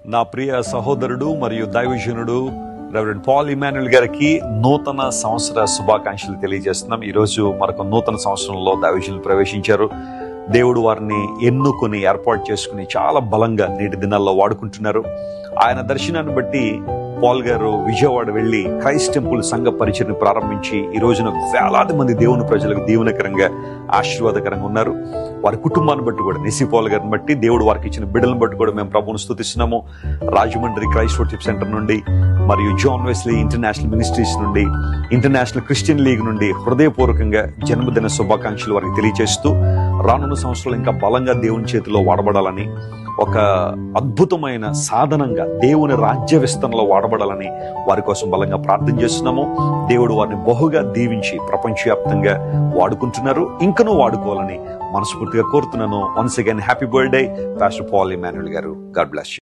నా ప్రియ సహోదరుడు మరియు దైవజనుడు రెవరెండ్ పాల్ ఇమాన్యుయల్ గారికి నూతన సంవత్సర శుభాకాంక్షలు తెలియజేస్తున్నాం. ఈరోజు మరొక నూతన సంవత్సరంలో దైవజనులు ప్రవేశించారు. దేవుడు వారిని ఎన్నుకొని ఏర్పాటు చేసుకుని చాలా బలంగా నేటి దినాల్లో వాడుకుంటున్నారు. ఆయన దర్శనాన్ని బట్టి పాల్ గారు విజయవాడ వెళ్లి క్రైస్ట్ టెంపుల్ సంఘ పరిచయను ప్రారంభించి ఈ రోజున వేలాది మంది దేవుని ప్రజలకు దీవెనకరంగా ఆశీర్వాదకరంగా ఉన్నారు. వారి కుటుంబాన్ని బట్టి కూడా నిసి పాల్ గారిని బట్టి దేవుడు వారికి ఇచ్చిన బిడ్డలను బట్టి కూడా మేము ప్రభువును స్తుతిస్తున్నాము. రాజమండ్రి క్రైస్ట్ వర్షిప్ సెంటర్ నుండి మరియు జాన్ వెస్లీ ఇంటర్నేషనల్ మినిస్ట్రీస్ నుండి, ఇంటర్నేషనల్ క్రిస్టియన్ లీగ్ నుండి హృదయపూర్వకంగా జన్మదిన శుభాకాంక్షలు వారికి తెలియజేస్తూ రానున్న సంవత్సరాలు ఇంకా బలంగా దేవుని చేతిలో వాడబడాలని, ఒక అద్భుతమైన సాధనంగా దేవుని రాజ్య విస్తరణలో వాడబడాలని వారి కోసం బలంగా ప్రార్థన చేస్తున్నాము. దేవుడు వారిని బహుగా దీవించి ప్రపంచవ్యాప్తంగా వాడుకుంటున్నారు. ఇంకనూ వాడుకోవాలని మనస్ఫూర్తిగా కోరుతున్నాను. Once again happy birthday pastor Paul Emmanuel గారు. God bless you.